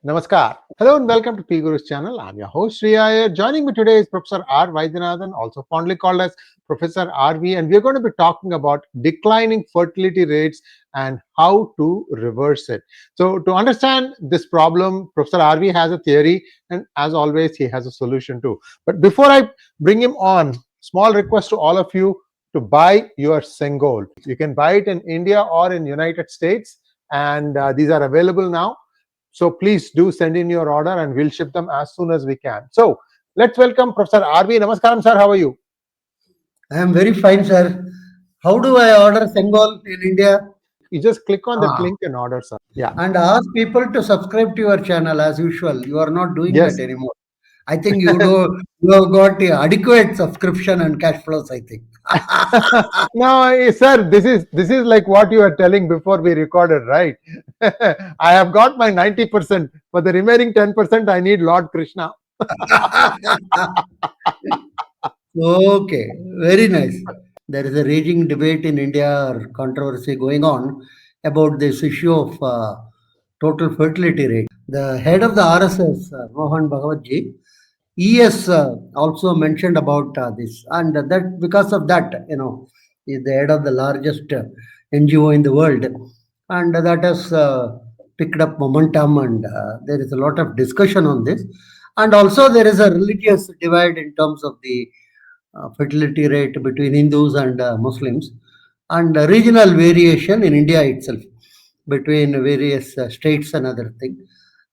Namaskar. Hello and welcome to PGurus channel. I'm your host Sree Iyer. Joining me today is Professor R. Vaidyanathan, also fondly called as Professor RV, and we're going to be talking about declining fertility rates and how to reverse it. So to understand this problem, Professor RV has a theory, and as always, he has a solution too. But before I bring him on, small request to all of you to buy your 𝗤𝗏𝗏. You can buy it in India or in United States, and these are available now. So please do send in your order and we'll ship them as soon as we can. So let's welcome Professor RV. Namaskaram, sir. How are you? I am very fine, sir. How do I order 𝗤𝗏𝗏 in India? You just click on that link and order, sir. Yeah. And ask people to subscribe to your channel as usual. You are not doing Yes. that anymore. I think you have got adequate subscription and cash flows, I think. No, sir, this is like what you were telling before we recorded, right? I have got my 90%. For the remaining 10%, I need Lord Krishna. Okay, very nice. There is a raging debate in India or controversy going on about this issue of total fertility rate. The head of the RSS, 𝗤𝗏𝗏 𝗢𝘂𝘁, he has also mentioned about this, and that because of that, is the head of the largest NGO in the world, and that has picked up momentum, and there is a lot of discussion on this, and also there is a religious divide in terms of the fertility rate between Hindus and Muslims, and regional variation in India itself between various states and other things.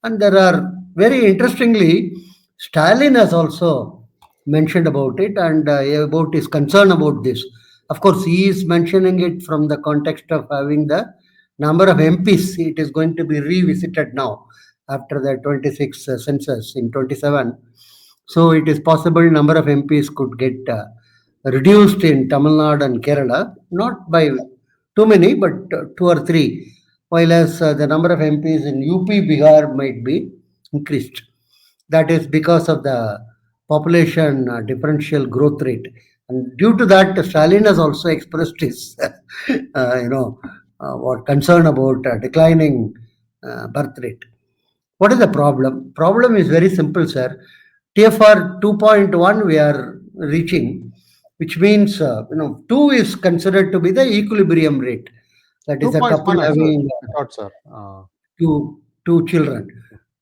And there are, very interestingly, Stalin has also mentioned about it and about his concern about this. Of course, he is mentioning it from the context of having the number of MPs. It is going to be revisited now after the 26 census in 27. So it is possible number of MPs could get reduced in Tamil Nadu and Kerala, not by too many, but 2 or 3, while as the number of MPs in UP, Bihar might be increased. That is because of the population differential growth rate. And due to that, Stalin has also expressed his, what concern about declining birth rate. What is the problem? Problem is very simple, sir. TFR 2.1 we are reaching, which means 2 is considered to be the equilibrium rate. That is a couple having two children,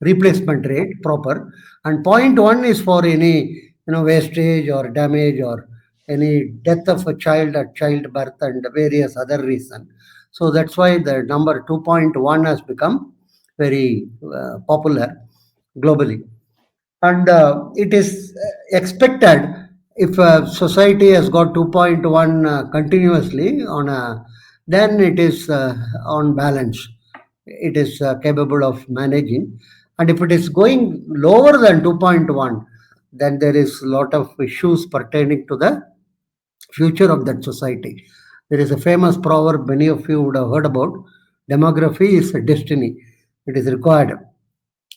replacement rate proper, and 0.1 is for any wastage or damage or any death of a child at childbirth and various other reasons. So that's why the number 2.1 has become very popular globally. And it is expected, if a society has got 2.1 continuously then it is on balance. It is capable of managing. And if it is going lower than 2.1, then there is a lot of issues pertaining to the future of that society. There is a famous proverb many of you would have heard about: demography is a destiny. It is required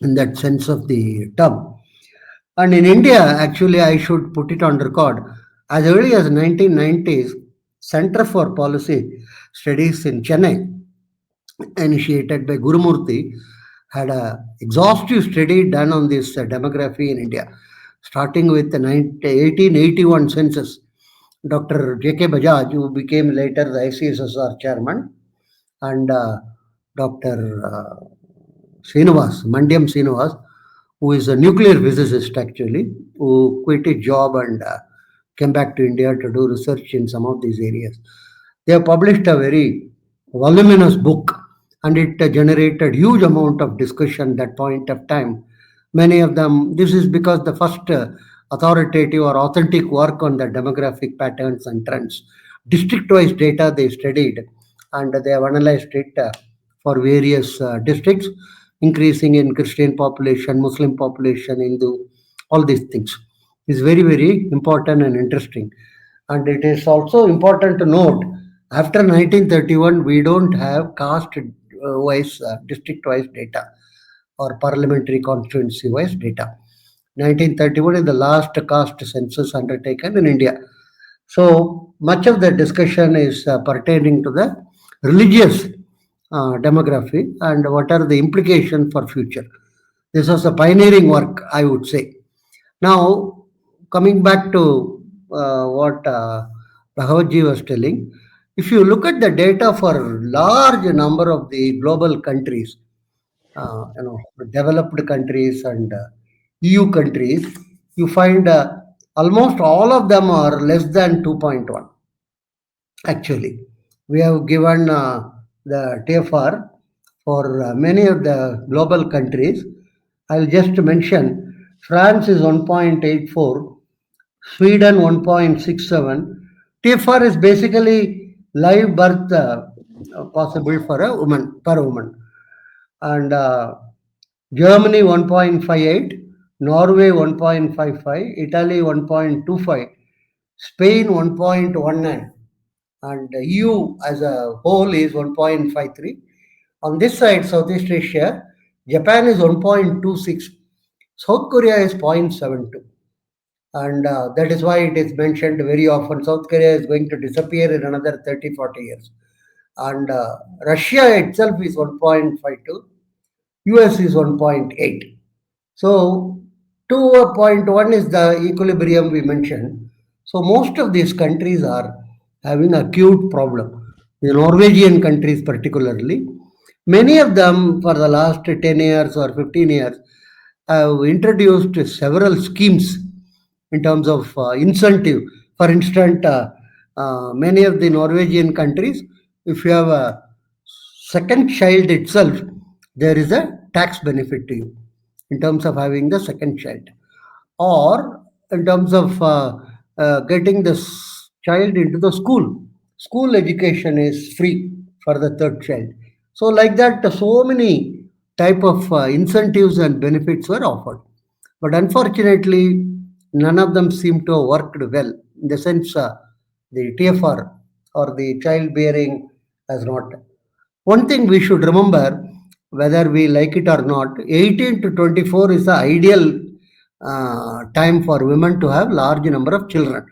in that sense of the term. And in India, actually, I should put it on record, as early as 1990s, Center for Policy Studies in Chennai, initiated by Gurumurthy, had an exhaustive study done on this demography in India, starting with the 1881 census. Dr. 𝗣𝗚𝗿 𝗍𝗏𝗄, who became later the ICSSR chairman, and Dr. Mandyam Srinivas, who is a nuclear physicist actually, who quit his job and came back to India to do research in some of these areas. They have published a very voluminous book, and it generated huge amount of discussion at that point of time. Many of them, this is because the first authoritative or authentic work on the demographic patterns and trends. District-wise data they studied, and they have analyzed it for various districts, increasing in Christian population, Muslim population, Hindu, all these things. Is very, very important and interesting. And it is also important to note, after 1931, we don't have caste-wise, district-wise data or parliamentary constituency-wise data. 1931 is the last caste census undertaken in India. So much of the discussion is pertaining to the religious demography and what are the implications for future. This was a pioneering work, I would say. Now, coming back to what 𝗤𝗏𝗍𝗍 was telling, if you look at the data for large number of the global countries, developed countries and EU countries, you find almost all of them are less than 2.1. Actually, we have given the 𝗤𝗏𝗏 for many of the global countries. I'll just mention France is 1.84, Sweden 1.67. 𝗤𝗏𝗏 is basically live birth possible for a woman, per woman. And Germany 1.58, Norway 1.55, Italy 1.25, Spain 1.19, and EU as a whole is 1.53. On this side, Southeast Asia, Japan is 1.26, South Korea is 0.72. And that is why it is mentioned very often, South Korea is going to disappear in another 30-40 years. And Russia itself is 1.52, US is 1.8. So 2.1 is the equilibrium we mentioned. So most of these countries are having acute problem. The Norwegian countries particularly, many of them for the last 10 years or 15 years have introduced several schemes in terms of incentive. For instance, many of the Norwegian countries, if you have a second child itself, there is a tax benefit to you in terms of having the second child, or in terms of getting this child into the school. School education is free for the third child. So like that, so many type of incentives and benefits were offered. But unfortunately, none of them seem to have worked well. In the sense, the 𝗤𝗏𝗏 or the childbearing has not. One thing we should remember, whether we like it or not, 18 to 24 is the ideal time for women to have large number of children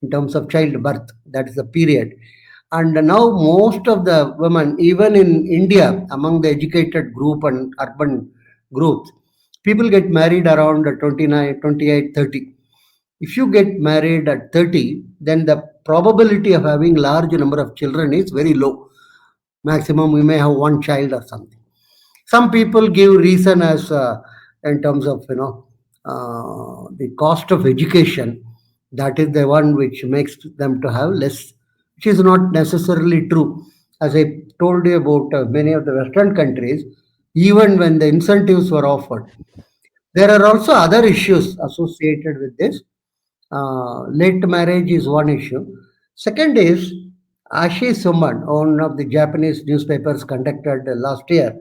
in terms of childbirth. That is the period. And now most of the women, even in India, among the educated group and urban groups, people get married around 29, 28, 30. If you get married at 30, then the probability of having large number of children is very low. Maximum we may have one child or something. Some people give reason as in terms of the cost of education. That is the one which makes them to have less, which is not necessarily true. As I told you about many of the Western countries, even when the incentives were offered, there are also other issues associated with this. Late marriage is one issue. Second is 𝗒𝙗𝙧 𝗎𝘗𝑆, one of the Japanese newspapers conducted last year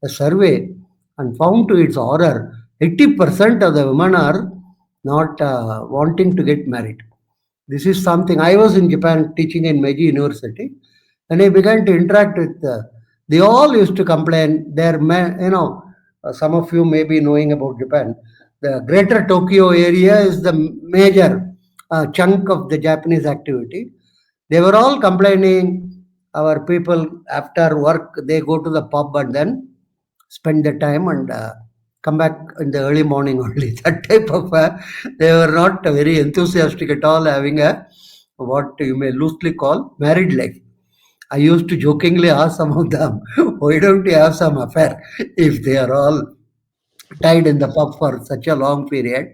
a survey and found to its horror 80% of the women are not wanting to get married. This is something. I was in Japan teaching in Meiji University, and I began to interact with. They all used to complain. Their some of you may be knowing about Japan. The Greater Tokyo area is the major chunk of the Japanese activity. They were all complaining. Our people after work they go to the pub and then spend the time and come back in the early morning only. That type of they were not very enthusiastic at all having a what you may loosely call married life. I used to jokingly ask some of them, why don't you have some affair if they are all tied in the pub for such a long period?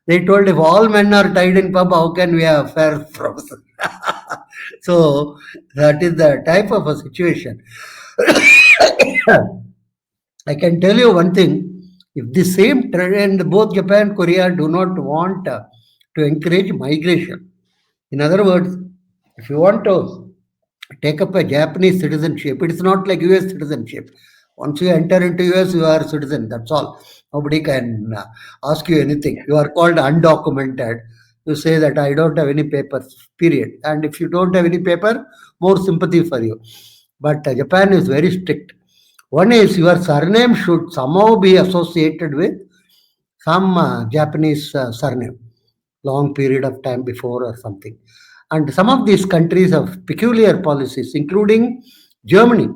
They told, if all men are tied in pub, how can we have affair, Professor? So that is the type of a situation. I can tell you one thing. If the same trend, both Japan, Korea do not want to encourage migration. In other words, if you want to take up a Japanese citizenship, it is not like US citizenship. Once you enter into US, you are a citizen. That's all. Nobody can ask you anything. You are called undocumented. You say that I don't have any papers, period. And if you don't have any paper, more sympathy for you. But Japan is very strict. One is your surname should somehow be associated with some Japanese surname, long period of time before or something. And some of these countries have peculiar policies, including Germany.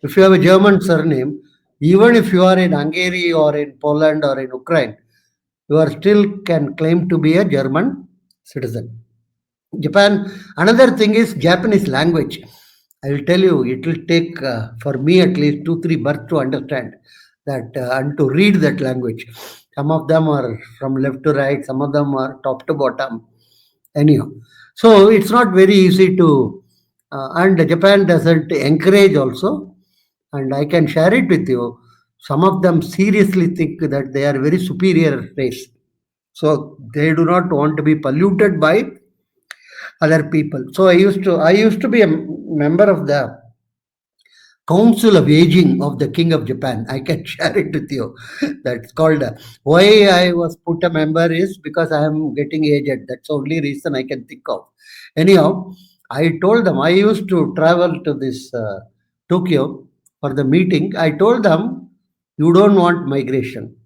If you have a German surname, Even if you are in Hungary or in Poland or in Ukraine, you are still can claim to be a German citizen. Japan, another thing is Japanese language. I will tell you, it will take for me at least 2-3 births to understand that and to read that language. Some of them are from left to right, some of them are top to bottom. Anyhow, so it's not very easy to, and Japan doesn't encourage also. And I can share it with you. Some of them seriously think that they are very superior race. So they do not want to be polluted by other people. So I used to be a member of the Council of Aging of the King of Japan. I can share it with you. That's called. Why I was put a member is because I am getting aged. That's the only reason I can think of. Anyhow, I told them I used to travel to this Tokyo for the meeting. I told them, you don't want migration.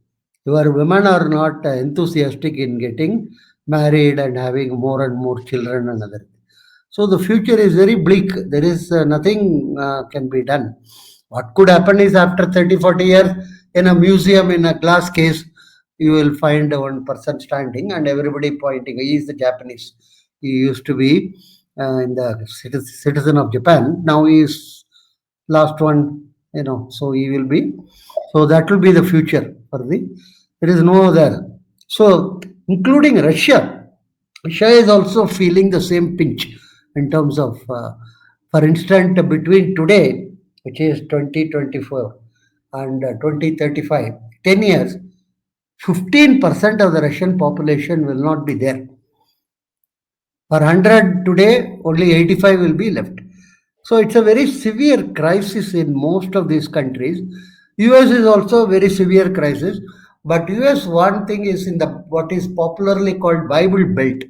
Your women are not enthusiastic in getting married and having more and more children and other. So the future is very bleak. There is nothing can be done. What could happen is after 30-40 years in a museum in a glass case, you will find one person standing and everybody pointing. He is the Japanese. He used to be in the citizen of Japan. Now he is last one, so he will be. So that will be the future for the. There is no other. So including Russia. Russia is also feeling the same pinch in terms of, for instance, between today, which is 2024, and 2035, 10 years, 15% of the Russian population will not be there. For 100 today, only 85 will be left. So it's a very severe crisis in most of these countries. US is also a very severe crisis. But US, one thing is in the what is popularly called Bible Belt.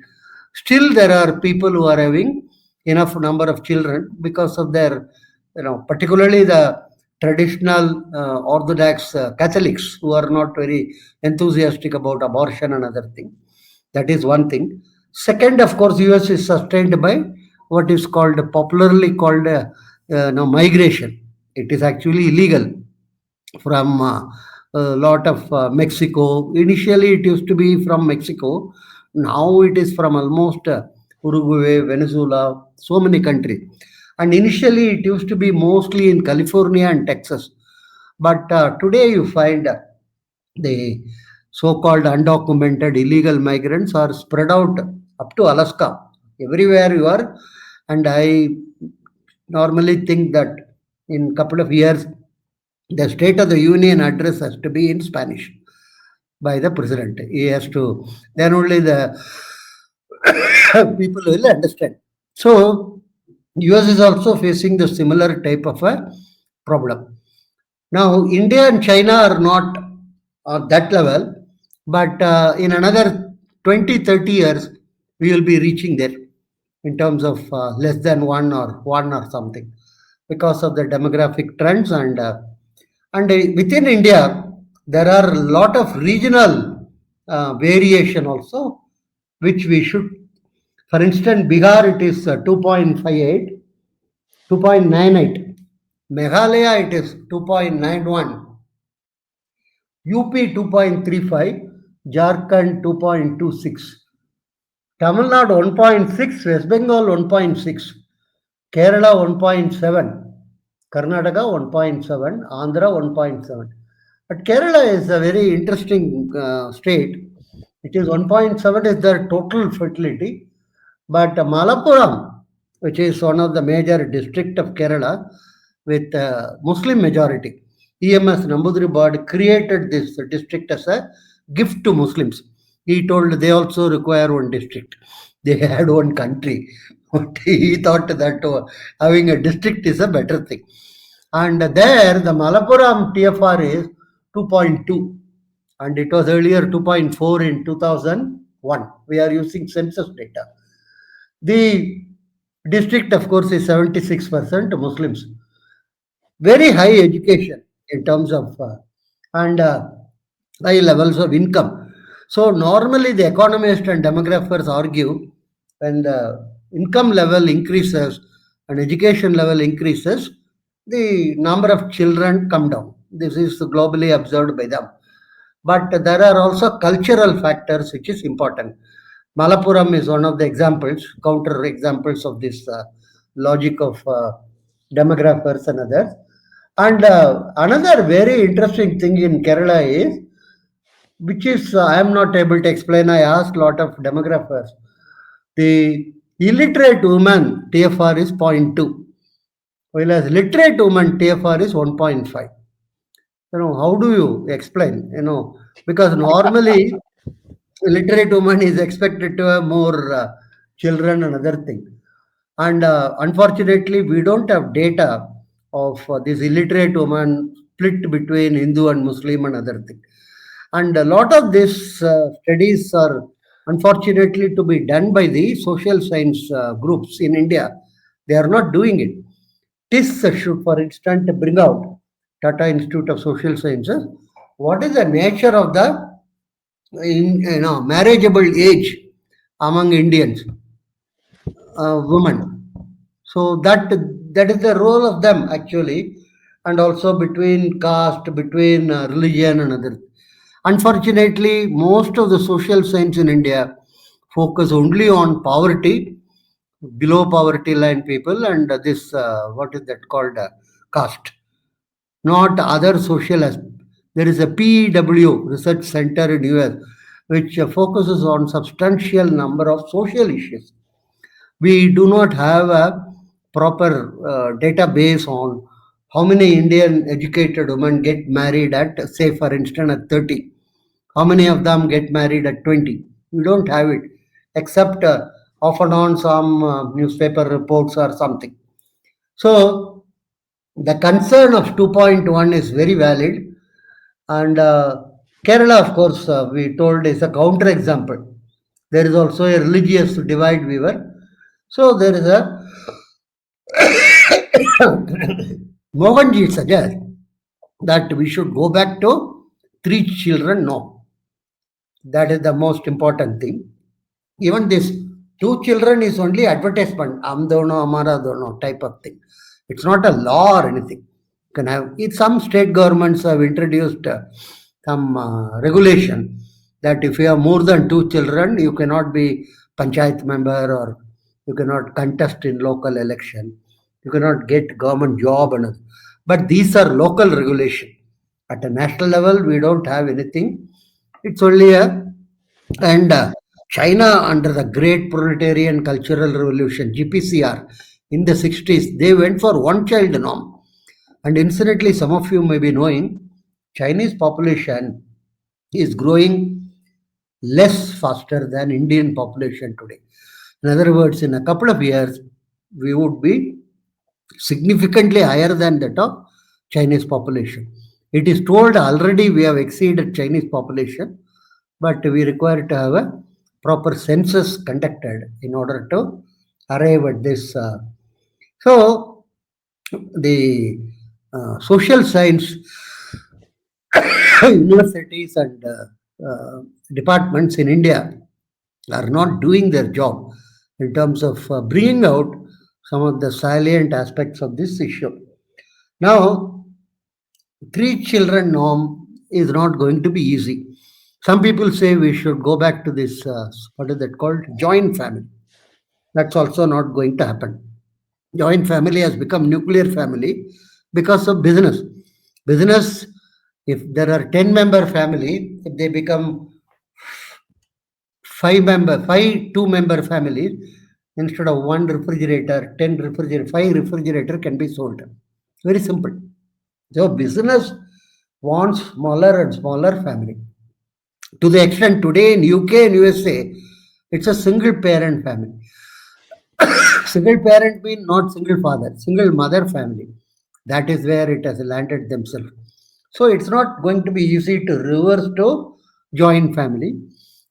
Still, there are people who are having enough number of children because of their, particularly the traditional Orthodox Catholics who are not very enthusiastic about abortion and other thing. That is one thing. Second, of course, US is sustained by what is called popularly called migration. It is actually illegal from a lot of Mexico. Initially, it used to be from Mexico. Now it is from almost Uruguay, Venezuela, so many countries. And initially, it used to be mostly in California and Texas. But today, you find the so-called undocumented illegal migrants are spread out up to Alaska. Everywhere you are, and I normally think that in a couple of years, the State of the Union address has to be in Spanish by the president. He has to, then only the people will understand. So, US is also facing the similar type of a problem. Now, India and China are not on that level, but in another 20-30 years, we will be reaching there in terms of less than one or something because of the demographic trends and within India, there are a lot of regional variation also, which we should. For instance, Bihar, it is 2.58, 2.98. Meghalaya, it is 2.91. UP 2.35, Jharkhand 2.26. Tamil Nadu 1.6, West Bengal 1.6, Kerala 1.7. Karnataka 1.7, Andhra 1.7. But Kerala is a very interesting state. It is 1.7 is their total fertility. But Malappuram, which is one of the major district of Kerala with Muslim majority, EMS Namboodiripad created this district as a gift to Muslims. He told they also require one district. They had one country. He thought that having a district is a better thing. And there, the Malappuram TFR is 2.2. And it was earlier 2.4 in 2001. We are using census data. The district, of course, is 76% Muslims. Very high education in terms of and high levels of income. So normally the economists and demographers argue when the income level increases and education level increases, the number of children come down. This is globally observed by them. But there are also cultural factors which is important. Malappuram is one of the examples, counter examples of this logic of demographers and others. And another very interesting thing in Kerala is, which is I am not able to explain. I asked a lot of demographers. The illiterate woman TFR is 0.2, whereas literate woman TFR is 1.5. How do you explain? Because normally literate woman is expected to have more children and other things. And unfortunately, we don't have data of this illiterate woman split between Hindu and Muslim and other things. And a lot of these studies are unfortunately to be done by the social science groups in India. They are not doing it. 𝗖𝙧 should, for instance, bring out, Tata Institute of Social Sciences, what is the nature of the marriageable age among Indians, women. So that is the role of them actually, and also between caste, between religion and other. Unfortunately, most of the social science in India focus only on poverty, below poverty line people, and this what is that called caste, not other social aspects. There is a PEW research center in US which focuses on substantial number of social issues. We do not have a proper database on how many Indian educated women get married at, say, for instance, at 30. How many of them get married at 20? We don't have it, except often on some newspaper reports or something. So the concern of 2.1 is very valid. And Kerala, of course, we told is a counter example. There is also a religious divide weaver. So there is a Mohanji suggests that we should go back to 3 children. No, that is the most important thing. Even this 2 children is only advertisement, amdono, amara dono type of thing. It's not a law or anything. You can have it. Some state governments have introduced some regulation that if you have more than 2 children, you cannot be panchayat member, or you cannot contest in local election, you cannot get government job and other. But these are local regulation. At a national level, we don't have anything. It's only and China, under the Great Proletarian Cultural Revolution, GPCR, in the 60s, they went for one child norm. And incidentally, some of you may be knowing, Chinese population is growing less faster than Indian population today. In other words, in a couple of years, we would be significantly higher than that of Chinese population. It is told already we have exceeded Chinese population, but we require to have a proper census conducted in order to arrive at this. So the social science universities and departments in India are not doing their job in terms of bringing out some of the salient aspects of this issue. Now, 3 children norm is not going to be easy. Some people say we should go back to this, what is that called? Joint family. That's also not going to happen. Joint family has become nuclear family because of business. Business, if there are 10-member family, if they become 2-member families, instead of 1 refrigerator, 5 refrigerator can be sold. Very simple. So business wants smaller and smaller family. To the extent today in UK and USA, it's a single parent family. Single parent means not single father, single mother family. That is where it has landed themselves. So it's not going to be easy to reverse to joint family,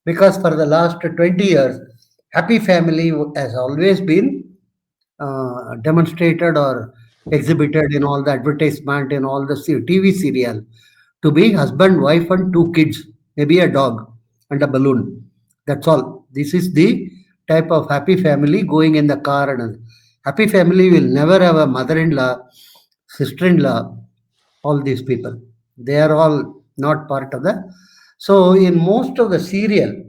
because for the last 20 years, happy family has always been demonstrated or exhibited in all the advertisement, in all the TV serial, to be husband, wife and 2 kids, maybe a dog and a balloon. That's all. This is the type of happy family going in the car. And happy family will never have a mother-in-law, sister-in-law, all these people. They are all not part of the. So in most of the serial,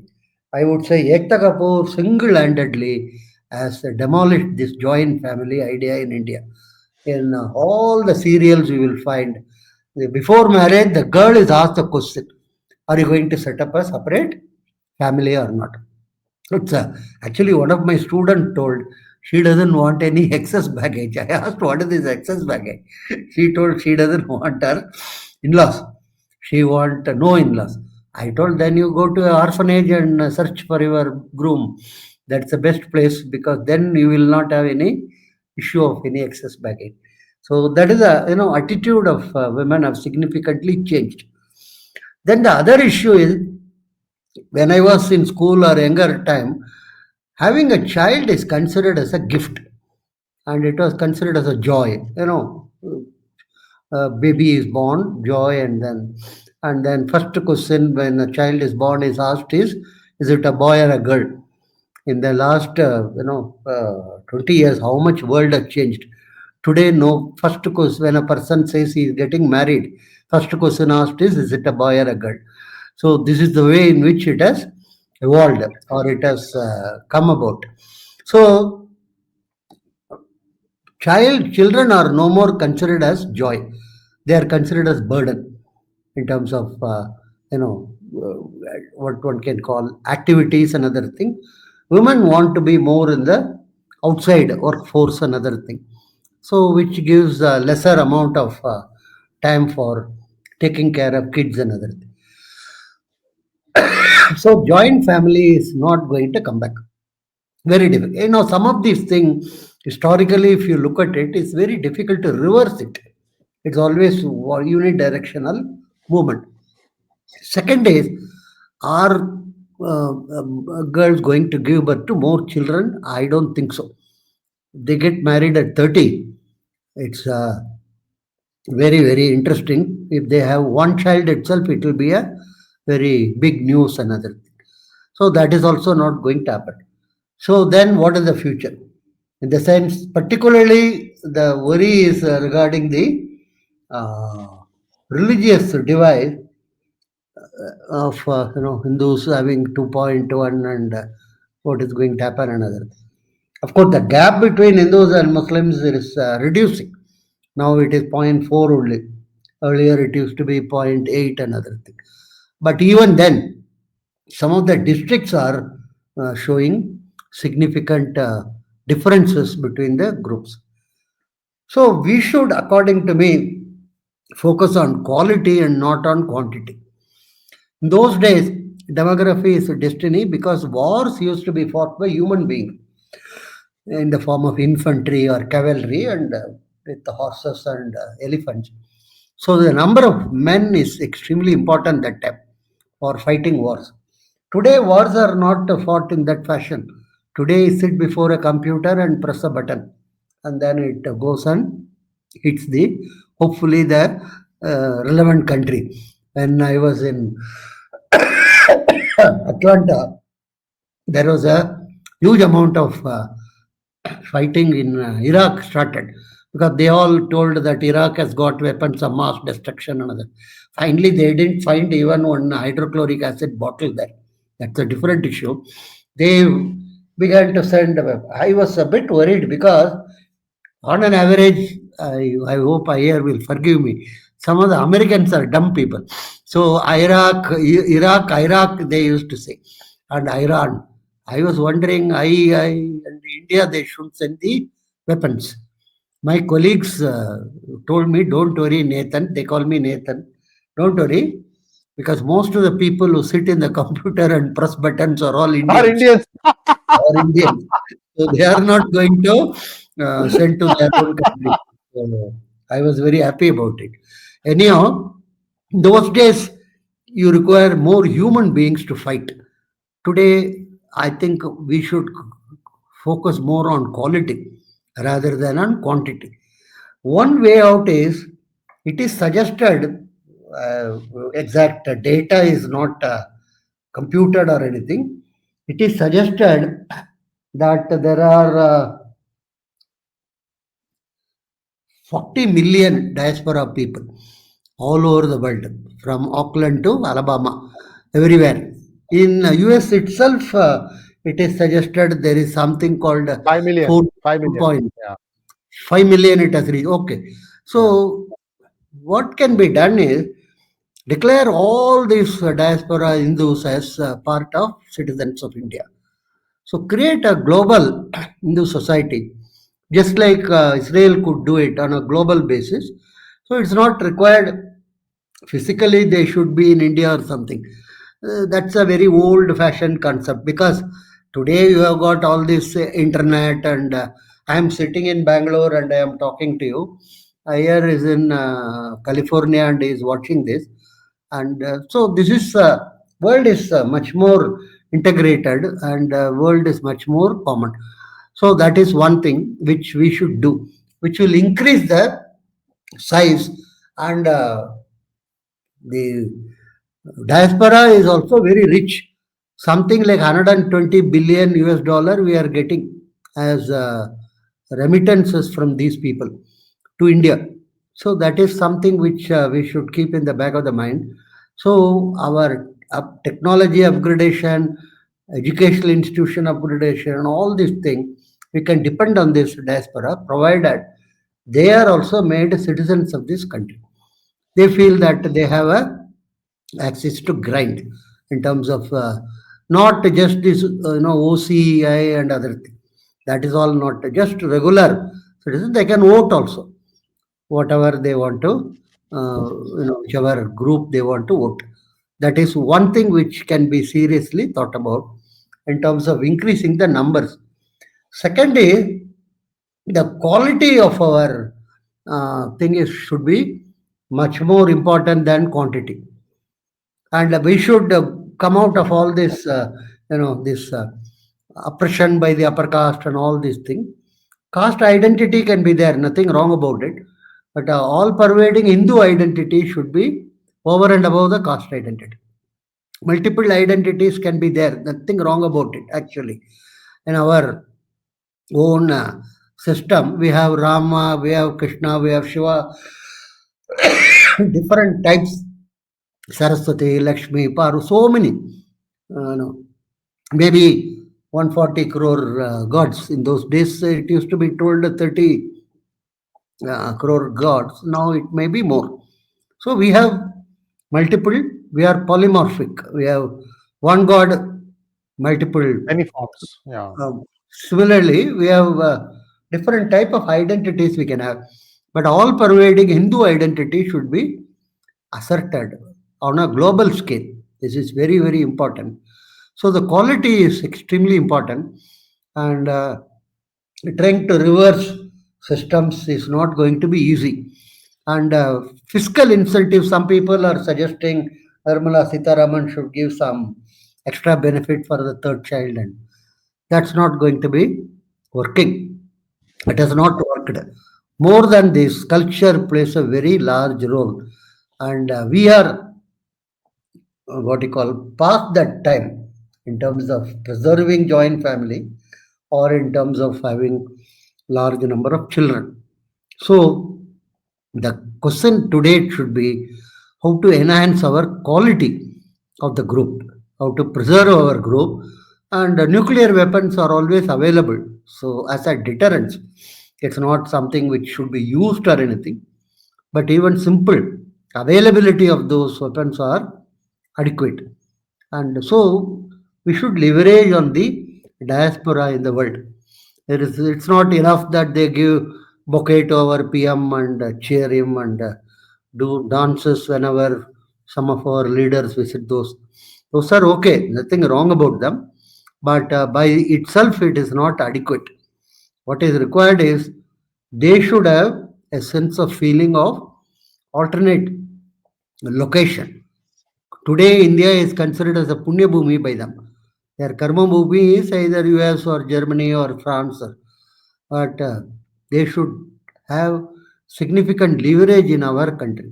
I would say Ekta Kapoor single-handedly has demolished this joint family idea in India. In all the serials, you will find before marriage, the girl is asked the question: "Are you going to set up a separate family or not?" It's actually one of my students told she doesn't want any excess baggage. I asked, "What is this excess baggage?" She told she doesn't want her in-laws. She want no in-laws. I told, then you go to an orphanage and search for your groom. That's the best place, because then you will not have any issue of any excess baggage. So that is a attitude of women have significantly changed. Then the other issue is, when I was in school or younger time, having a child is considered as a gift, and it was considered as a joy. Baby is born, joy, and then first question when a child is born is asked is it a boy or a girl? In the last 20 years, how much world has changed. Today, no, first question when a person says he is getting married, first question asked is it a boy or a girl? So this is the way in which it has evolved, or it has come about. So children are no more considered as joy; they are considered as burden in terms of what one can call activities and other thing. Women want to be more in the outside workforce and other thing, so which gives a lesser amount of time for taking care of kids and other thing. So joint family is not going to come back. Very difficult. Some of these things historically, if you look at it, it's very difficult to reverse it. It's always unidirectional movement. Second is, are girls going to give birth to more children? I don't think so. They get married at 30. It's very, very interesting. If they have one child itself, it will be a very big news, another thing. So that is also not going to happen. So then what is the future? In the sense, particularly the worry is regarding the religious divide of Hindus having 2.1 and what is going to happen another. Of course, the gap between Hindus and Muslims is reducing. Now it is 0.4 only. Earlier it used to be 0.8 another thing. But even then, some of the districts are showing significant differences between the groups. So we should, according to me, focus on quality and not on quantity. In those days, demography is a destiny, because wars used to be fought by human beings in the form of infantry or cavalry, and with the horses and elephants. So the number of men is extremely important that time for fighting wars. Today, wars are not fought in that fashion. Today, you sit before a computer and press a button, and then it goes and hits hopefully the relevant country. When I was in Atlanta, there was a huge amount of fighting in Iraq started, because they all told that Iraq has got weapons of mass destruction and other. Finally, they didn't find even one hydrochloric acid bottle there. That's a different issue. They began to send. I was a bit worried, because on an average, I hope Iyer will forgive me. Some of the Americans are dumb people. So Iraq, they used to say, and Iran. I was wondering, and India, they should send the weapons. My colleagues told me, don't worry, Nathan. They call me Nathan. Don't worry, because most of the people who sit in the computer and press buttons are all Indians. Are Indians? Are Indians. So they are not going to send to their own country. So I was very happy about it. Anyhow, those days you require more human beings to fight. Today, I think we should focus more on quality rather than on quantity. One way out is, it is suggested, exact data is not computed or anything. It is suggested that there are 40 million diaspora people. all over the world, from Auckland to Alabama, everywhere. In US itself, it is suggested there is something called 5 million. 4 5 million. 5 million it has reached. Okay. So what can be done is declare all these diaspora Hindus as part of citizens of India. So create a global Hindu society, just like Israel could do it on a global basis. So it's not required physically they should be in India or something. That's a very old-fashioned concept, because today you have got all this internet, and I am sitting in Bangalore and I am talking to you. Iyer is in California and is watching this, and so this is world is much more integrated, and world is much more common. So that is one thing which we should do, which will increase the size, and the diaspora is also very rich. Something like 120 billion US dollar we are getting as remittances from these people to India. So that is something which we should keep in the back of the mind. So our technology upgradation, educational institution upgradation, all these things, we can depend on this diaspora, provided they are also made citizens of this country. They feel that they have a access to grind in terms of not just this OCI and other things. That is all not just regular citizens. They can vote also, whatever they want to, whichever group they want to vote. That is one thing which can be seriously thought about in terms of increasing the numbers. Second is the quality of our thing is should be much more important than quantity, and we should come out of all this this oppression by the upper caste and all these things. Caste identity can be there, nothing wrong about it, but all pervading Hindu identity should be over and above the caste identity. Multiple identities can be there, nothing wrong about it. Actually, in our own system, we have Rama, we have Krishna, we have Shiva, different types, Saraswati, Lakshmi, Paru, so many. Maybe 140 crore gods. In those days, it used to be told 30 crore gods. Now it may be more. So we have multiple, we are polymorphic. We have one god, multiple. Many forms. Yeah. Similarly, we have different type of identities we can have. But all pervading Hindu identity should be asserted on a global scale. This is very, very important. So the quality is extremely important, and trying to reverse systems is not going to be easy. And fiscal incentives, some people are suggesting Nirmala Sitharaman should give some extra benefit for the third child, and that's not going to be working. It has not worked. More than this, culture plays a very large role, and we are what you call past that time in terms of preserving joint family or in terms of having large number of children. So the question today should be how to enhance our quality of the group, how to preserve our group, and nuclear weapons are always available. So as a deterrence, it's not something which should be used or anything, but even simple availability of those weapons are adequate. And so we should leverage on the diaspora in the world. It's not enough that they give bouquet to our PM and cheer him and do dances whenever some of our leaders visit those. Those are okay, nothing wrong about them, but by itself it is not adequate. What is required is they should have a sense of feeling of alternate location. Today, India is considered as a Punya Bhumi by them. Their Karma Bhumi is either US or Germany or France, but they should have significant leverage in our country.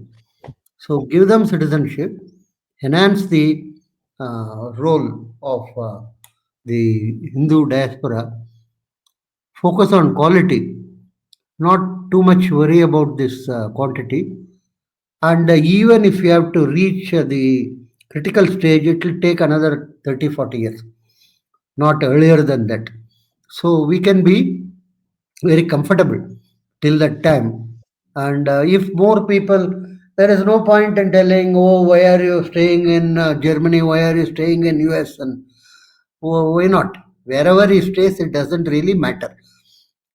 So give them citizenship, enhance the role of the Hindu diaspora, focus on quality, not too much worry about this quantity, And even if you have to reach the critical stage, it will take another 30, 40 years, not earlier than that. So we can be very comfortable till that time. And if more people, there is no point in telling, oh, why are you staying in Germany? Why are you staying in US? And why not? Wherever he stays, it doesn't really matter.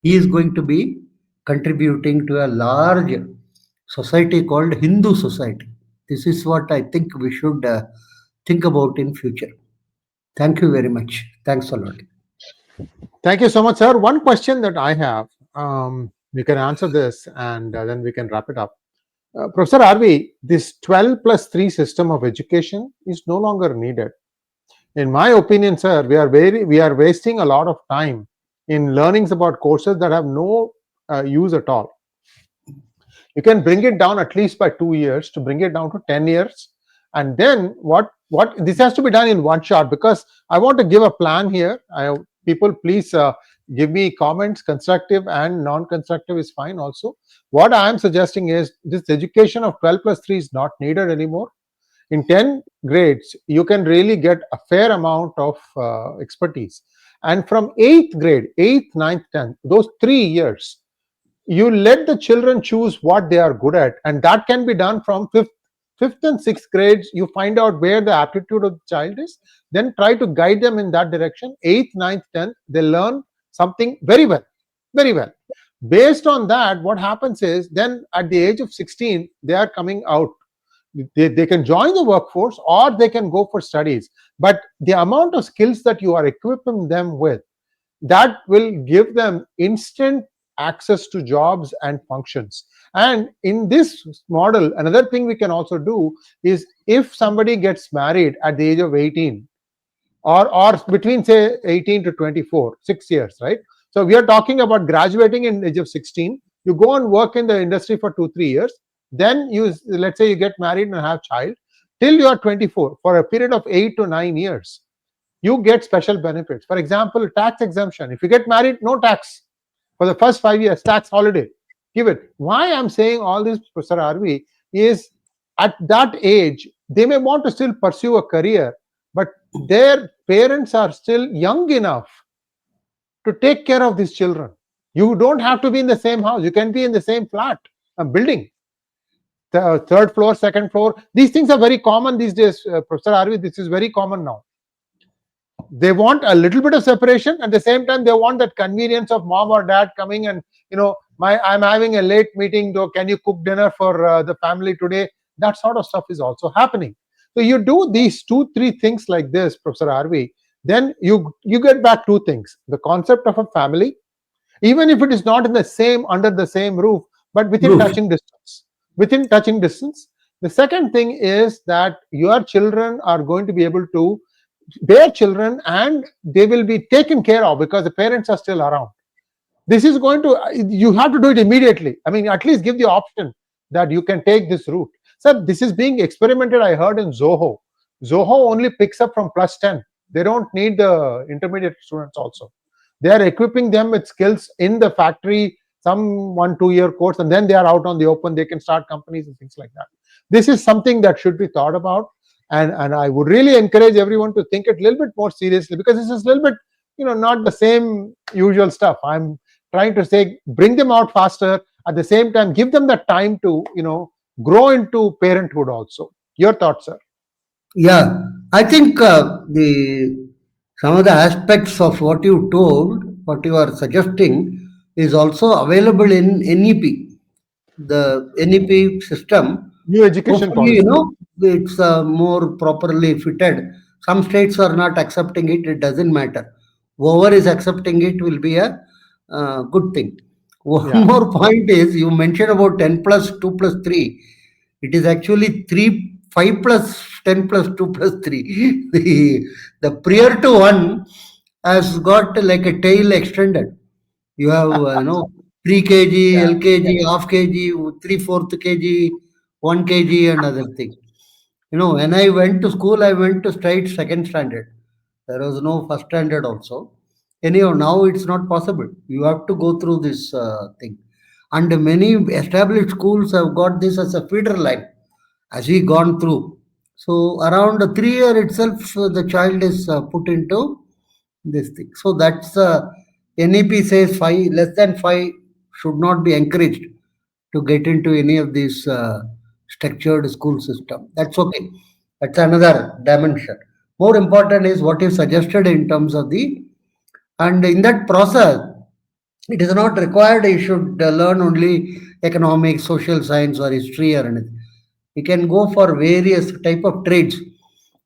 He is going to be contributing to a large society called Hindu society. This is what I think we should think about in future. Thank you very much. Thanks a lot. Thank you so much, sir. One question that I have, you can answer this and then we can wrap it up. Professor 𝗏𝗚𝗏, this 12+3 system of education is no longer needed. In my opinion, sir, we are wasting a lot of time in learnings about courses that have no use at all. You can bring it down at least by 2 years to bring it down to 10 years. And then what this has to be done in one shot, because I want to give a plan here. People, please give me comments. Constructive and non-constructive is fine also. What I am suggesting is this education of 12+3 is not needed anymore. In 10 grades, you can really get a fair amount of expertise. And from 8th grade, 8th, 9th, 10th, those 3 years, you let the children choose what they are good at. And that can be done from 5th and 6th grades. You find out where the aptitude of the child is, then try to guide them in that direction. 8th, 9th, 10th, they learn something very well, very well. Based on that, what happens is then at the age of 16, they are coming out. They can join the workforce or they can go for studies. But the amount of skills that you are equipping them with, that will give them instant access to jobs and functions. And in this model, another thing we can also do is if somebody gets married at the age of 18 or between say 18 to 24, 6 years, right? So we are talking about graduating in the age of 16. You go and work in the industry for 2-3 years. Then let's say you get married and have child till you are 24 for a period of 8 to 9 years. You get special benefits. For example, tax exemption. If you get married, no tax for the first 5 years, tax holiday. Give it. Why I'm saying all this, Professor 𝗏𝗏𝗏, is at that age they may want to still pursue a career, but their parents are still young enough to take care of these children. You don't have to be in the same house. You can be in the same flat, a building. The third floor, second floor. These things are very common these days, Professor 𝗏𝗏𝗏. This is very common now. They want a little bit of separation. At the same time, they want that convenience of mom or dad coming and, I'm having a late meeting, though, can you cook dinner for the family today? That sort of stuff is also happening. So you do these 2-3 things like this, Professor 𝗏𝗏𝗏, then you get back 2 things. The concept of a family, even if it is not in the same, under the same roof, but within touching distance. Within touching distance. The second thing is that your children are going to be able to bear children and they will be taken care of because the parents are still around. This is going to, you have to do it immediately. I mean, at least give the option that you can take this route. Sir, this is being experimented, I heard, in 𝗤𝗏. 𝗤𝗏 only picks up from +10. They don't need the intermediate students also. They are equipping them with skills in the factory, some 1-2 year course, and then they are out on the open. They can start companies and things like that. This is something that should be thought about. And I would really encourage everyone to think it a little bit more seriously, because this is a little bit, not the same usual stuff. I'm trying to say, bring them out faster. At the same time, give them the time to, grow into parenthood also. Your thoughts, sir? Yeah, I think some of the aspects of what you told, what you are suggesting, is also available in NEP. The NEP system, New education hopefully, policy. it's more properly fitted. Some states are not accepting it. It doesn't matter. Whoever is accepting it will be a good thing. One more point is, you mentioned about 10 plus 2 plus 3. It is actually 5 plus 10 plus 2 plus 3. The prior to one has got like a tail extended. You have, 3 kg, LKG, half kg, 3/4 kg, 1 kg, and other thing. When I went to school, I went to straight second standard. There was no first standard also. Anyhow, now it's not possible. You have to go through this thing. And many established schools have got this as a feeder line. as he gone through. So around 3 year itself, the child is put into this thing. So that's NEP says 5, less than 5 should not be encouraged to get into any of these structured school system. That's okay. That's another dimension. More important is what is suggested in terms of and in that process, it is not required you should learn only economics, social science, or history or anything. You can go for various type of trades,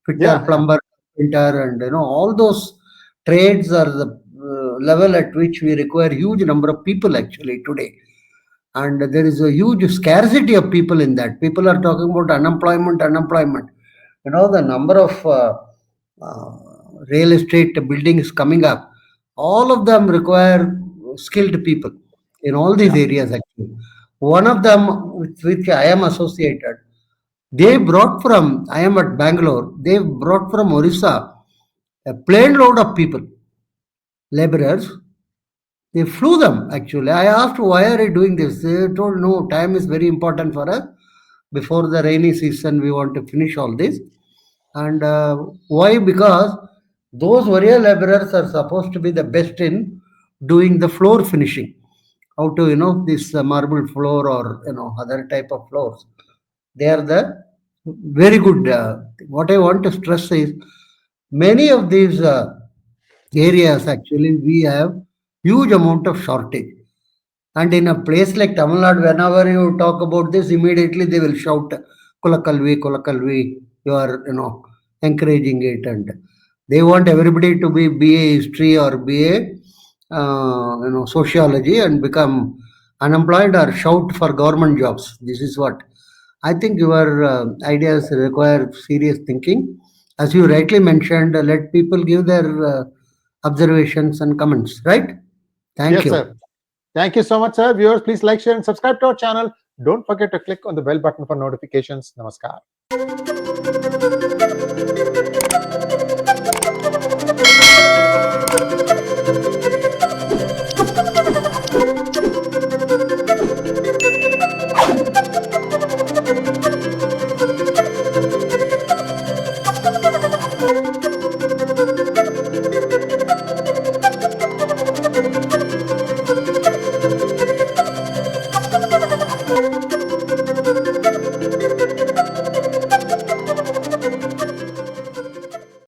fitter, Yeah, plumber, carpenter, and all those trades are the level at which we require huge number of people actually today, and there is a huge scarcity of people in that. People are talking about unemployment. The number of uh, real estate buildings coming up, all of them require skilled people in all these yeah, areas actually. One of them with which I am associated, I am at Bangalore, they brought from Orissa a plane load of people, laborers. They flew them actually. I asked, why are you doing this? They told, no, time is very important for us. Before the rainy season, we want to finish all this. And why? Because those warrior laborers are supposed to be the best in doing the floor finishing. How to, this marble floor or, other type of floors. They are the very good. What I want to stress is many of these areas actually we have huge amount of shortage. And in a place like Tamil Nadu, whenever you talk about this, immediately they will shout, Kulakalvi, Kulakalvi, you are, encouraging it. And they want everybody to be BA history or BA, sociology and become unemployed or shout for government jobs. This is what I think your ideas require serious thinking. As you rightly mentioned, let people give their observations and comments, right? Thank yes, you. sir. Thank you so much, sir. Viewers, please like, share, and subscribe to our channel. Don't forget to click on the bell button for notifications. Namaskar.